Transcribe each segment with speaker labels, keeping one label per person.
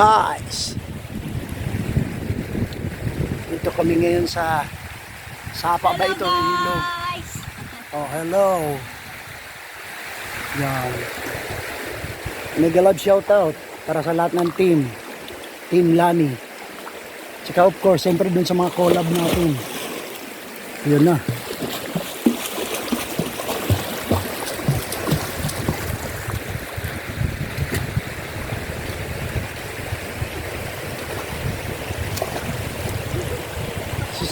Speaker 1: Guys, dito kami ngayon sa Sapa ba ito? Ilog. Oh, hello. Yan. Mega love shoutout para sa lahat ng team. Team Lani. Tsaka of course, siyempre dun sa mga collab natin. Yun na.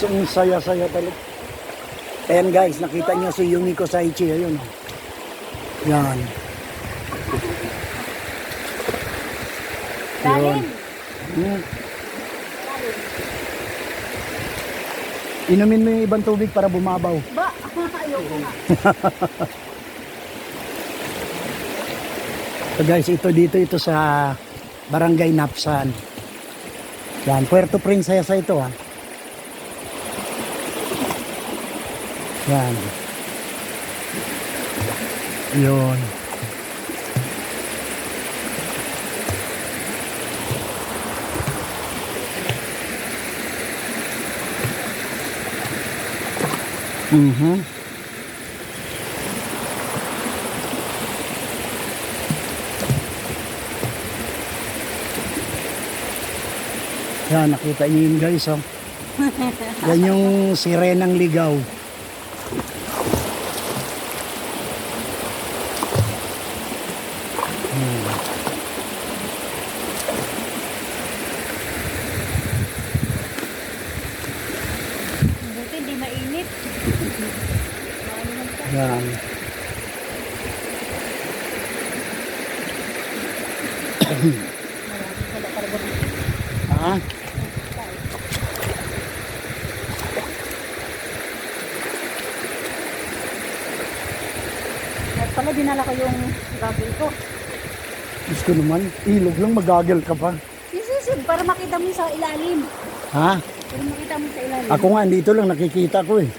Speaker 1: Ang saya-saya talaga. Ayan guys, nakita nyo si Yumiko Saichi. Ayun. Yan. Yun. Inumin mo yung ibang tubig para bumabaw.
Speaker 2: Ba, ayoko nga.
Speaker 1: So guys, ito sa Barangay Napsan. Yan, Puerto Princesa ito ha. Yan. Yun. Yan, nakita niyo yun guys, oh. Yan yung sirenang ligaw.
Speaker 2: Buti hindi mainit.
Speaker 1: Yan. Ha?
Speaker 2: At pala dinala ko yung gagawin ko.
Speaker 1: Gusto naman, ilog lang, magagel ka pa.
Speaker 2: Sisig, para makita mo sa ilalim.
Speaker 1: Ha?
Speaker 2: Para makita mo sa ilalim.
Speaker 1: Ako nga, dito lang nakikita ko eh.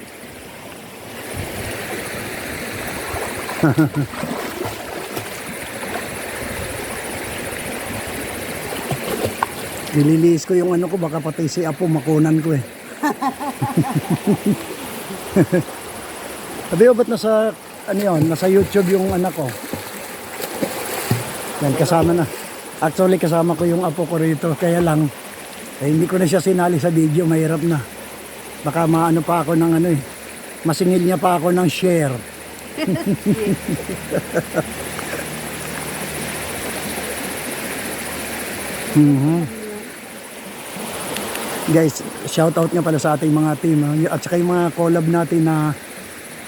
Speaker 1: Nililiis ko yung ano ko, baka pati si Apo makunan ko eh. Sabi ko, ba't nasa, ano yun, nasa YouTube yung anak ko? Yan, kasama na. Actually, kasama ko yung Apo ko rito. Kaya lang, hindi ko na siya sinali sa video, mahirap na. Baka maano pa ako ng ano eh. Masingil niya pa ako ng share. Guys, shout out nga pala sa ating mga team at saka yung mga collab natin na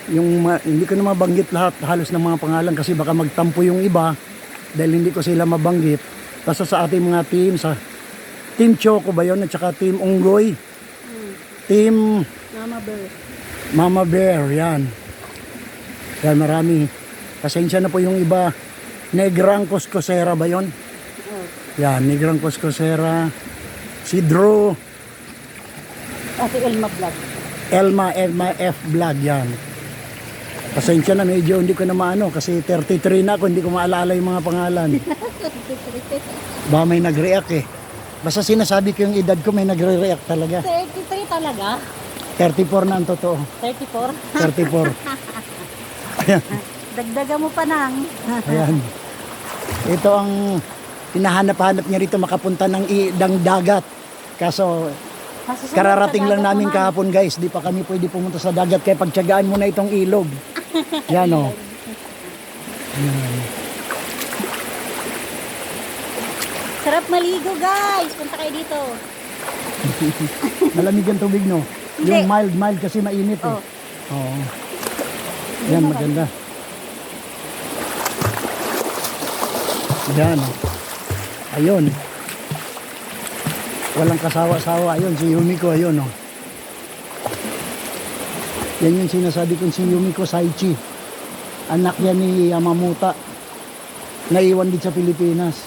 Speaker 1: yung hindi ko na mabanggit lahat halos ng mga pangalan kasi baka magtampo yung iba dahil hindi ko sila mabanggit. Basta sa ating mga team, sa Team Choco ba yun at saka Team Unggoy, Team Mama Bear, yan. Yan, marami. Pasensya na po yung iba. Negrang Coscosera ba yun? Yan, Negrang Coscosera. Si Drew.
Speaker 2: Ate Elma Vlog.
Speaker 1: Elma F Vlog, yan. Pasensya na, medyo hindi ko na maano kasi 33 na ako, hindi ko maalala yung mga pangalan. Ba may nag-react eh. Basta sinasabi ko yung edad ko, may nagre-react talaga.
Speaker 2: 33 talaga?
Speaker 1: 34 na ang totoo.
Speaker 2: 34?
Speaker 1: 34. Ayan.
Speaker 2: Dagdaga mo pa nang.
Speaker 1: Ayan. Ito ang hinahanap-hanap niya rito, makapunta ng dagat. Kaso kararating lang namin kahapon guys, di pa kami pwede pumunta sa dagat kaya pagtiyagaan mo na itong ilog. Yan o.
Speaker 2: Sarap maligo guys, punta kayo dito.
Speaker 1: Malamig ang tubig no? Yung mild kasi mainit eh. Oo. Yan, maganda. Yan o. Ayun. Walang kasawa-sawa. Ayun, si Yumiko, ayun o. Yan yung sinasabi kong si Yumiko Saichi. Anak yan ni Yamamoto. Naiwan din sa Pilipinas.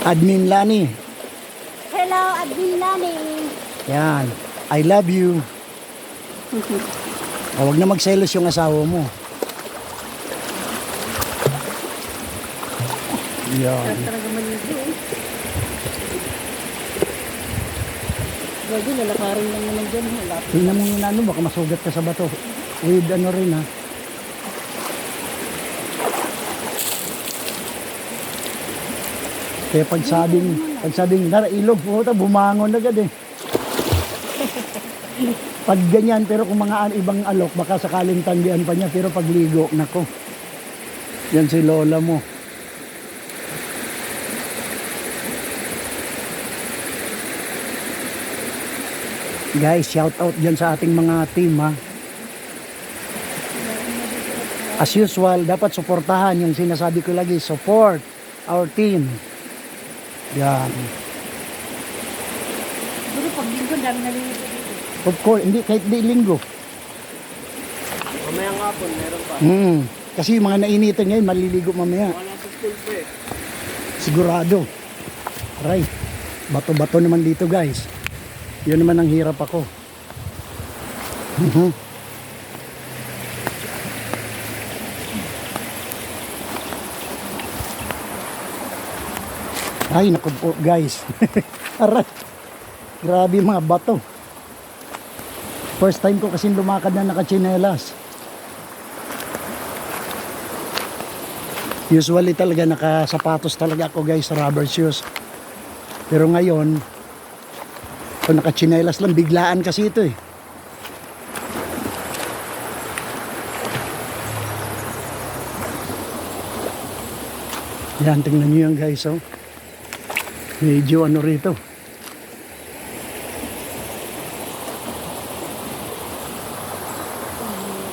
Speaker 1: Admin Lani.
Speaker 2: Hello, Admin Lani.
Speaker 1: Yan. I love you. Huwag na magselos yung asawa mo. Yan.
Speaker 2: Sarap talaga maligo eh. Bago, lalakarin lang naman dyan. Malapit.
Speaker 1: Tingnan mo yung ano, baka masugat ka sa bato. With ano rin ha. Kaya pagsabing, nara ilog, puta, bumangon agad eh. Pag ganyan, pero kung mga ibang alok, baka sakaling tanggihan pa niya, pero pagligo, nako. Yan si lola mo. Guys, shout out dyan sa ating mga team ha. As usual, dapat suportahan yung sinasabi ko lagi, support our team. Yan.
Speaker 2: Pero pag linggo, dami naliligo dito.
Speaker 1: Of course, hindi kahit di linggo.
Speaker 3: Mamayang hapon, meron pa.
Speaker 1: Kasi yung mga nainitan ngayon, maliligo mamaya.
Speaker 3: Wala sa school pa eh.
Speaker 1: Sigurado. Aray, bato-bato naman dito guys. Yun naman ang hirap ako. Ay, naku po guys. Aray, grabe mga bato. First time ko kasi lumakad na nakachinelas. Usually talaga nakasapatos talaga ako guys, rubber shoes. Pero ngayon, kung nakachinelas lang, biglaan kasi ito eh. Yan, tingnan nyo yan guys, oh. Medyo ano rito.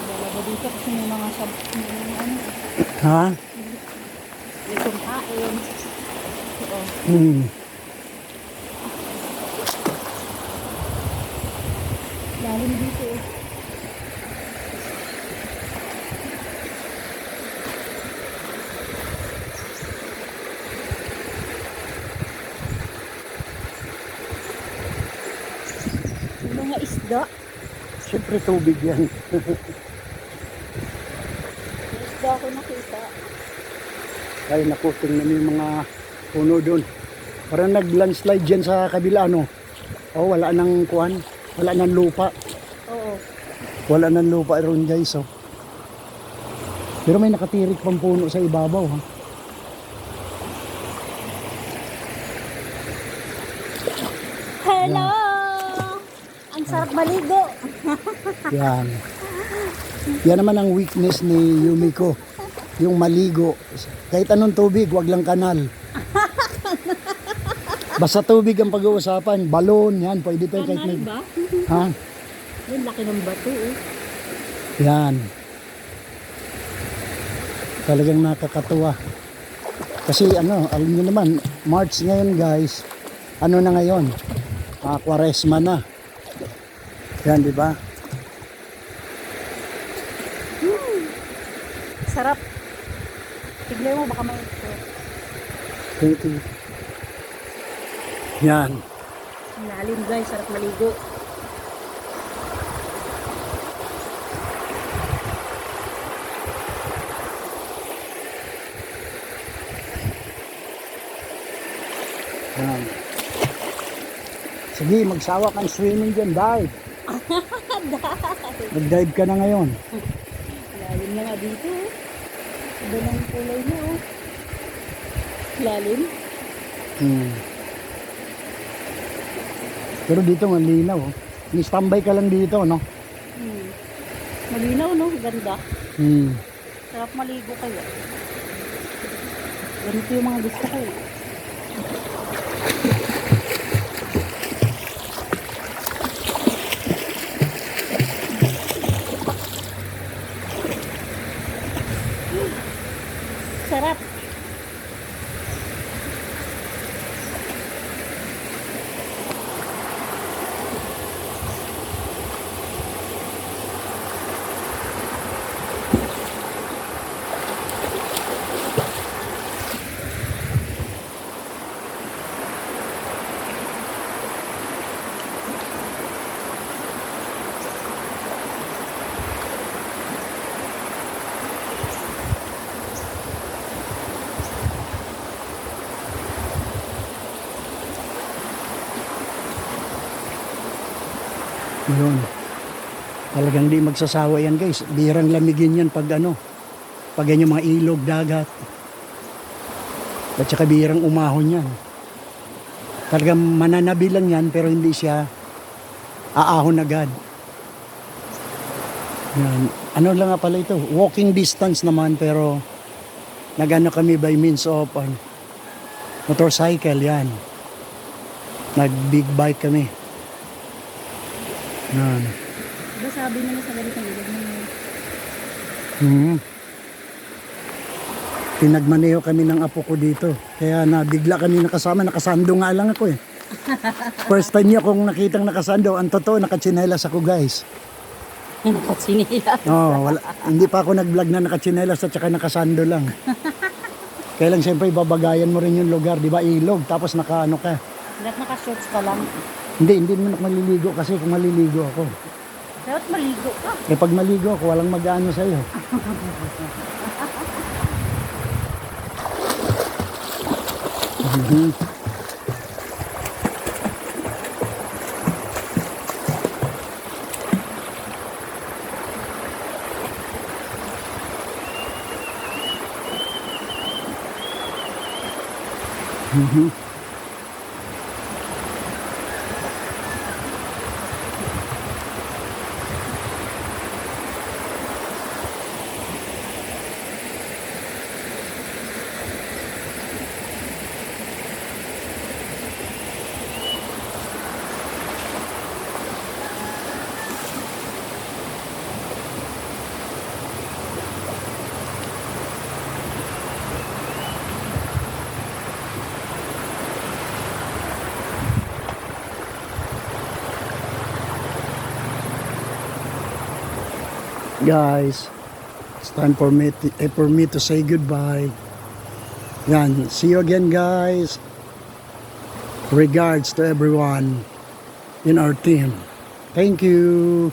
Speaker 2: Dalaga dito kasi may mga ano,
Speaker 1: Ha?
Speaker 2: may kumain. Oo. Lalim dito eh. Yung mga isda.
Speaker 1: Siyempre tubig yan.
Speaker 2: May isda ako nakita.
Speaker 1: Ay naku, tingnan mo yung mga puno doon. Parang nag-landslide dyan sa kabila, no? Oh, wala nang kuan. Wala nang lupa.
Speaker 2: Oo.
Speaker 1: Wala nang lupa ron guys, oh. Pero may nakatirik pang puno sa ibabaw, ha?
Speaker 2: Hello! Ang sarap maligo.
Speaker 1: Yan. Yan naman ang weakness ni Yumiko. Yung maligo. Kahit anong tubig, wag lang kanal. Basta tubig ang pag-uusapan. Balon, yan. Pwede tayo kahit
Speaker 2: Kanal
Speaker 1: may...
Speaker 2: ba?
Speaker 1: Ha?
Speaker 2: Yung laki ng bato eh.
Speaker 1: Yan. Talagang nakakatuwa. Kasi ano, alam niyo naman, March ngayon guys. Ano na ngayon? Quaresma na. Yan, di ba?
Speaker 2: Sarap. Tignan mo baka may
Speaker 1: Thank you. Yan.
Speaker 2: lalim guys, sarap maligo.
Speaker 1: Yan. Sige, magsawa kang swimming dyan, dive. Mag-dive ka na ngayon.
Speaker 2: Lalim na nga dito. Iba na yung kulay niya oh. Lalim.
Speaker 1: Pero dito ang linaw. Oh. Ni-standby ka lang dito, no?
Speaker 2: Malinaw no, ganda. Sarap maligo kayo. Ganito yung mga gusto ko eh. Sarap.
Speaker 1: Yun. Talagang di magsasawa yan guys. Birang lamigin yan pag ano. Pag yan yung mga ilog, dagat. At saka birang umahon yan. Talagang mananabi lang yan pero hindi siya aahon agad. Yan. Ano lang nga pala ito? Walking distance naman pero nagano kami by means of motorcycle yan. Nag big bike kami. Yan.
Speaker 2: Diba sabi nila sa ganitong ilog mo?
Speaker 1: Pinagmaneho kami ng apo ko dito. Kaya nabigla kami nakasama. Nakasando nga lang ako eh. First time niya kung nakitang nakasando. Ang totoo, nakatsinelas ako guys.
Speaker 2: Nakatsinila.
Speaker 1: Oh, hindi pa ako nag-vlog na nakatsinelas at saka nakasando lang. Kaya lang siyempre babagayan mo rin yung lugar. Di ba ilog? Tapos nakaano ka.
Speaker 2: Dapat naka-shorts ka lang.
Speaker 1: Hindi mo maliligo kasi kung maliligo ako.
Speaker 2: Dapat maligo ka.
Speaker 1: Eh pag maligo ako, walang mag-ano sa'yo. Mhm. Mhm. Guys, it's time for me to say goodbye. Yan, see you again guys. Regards to everyone in our team. Thank you.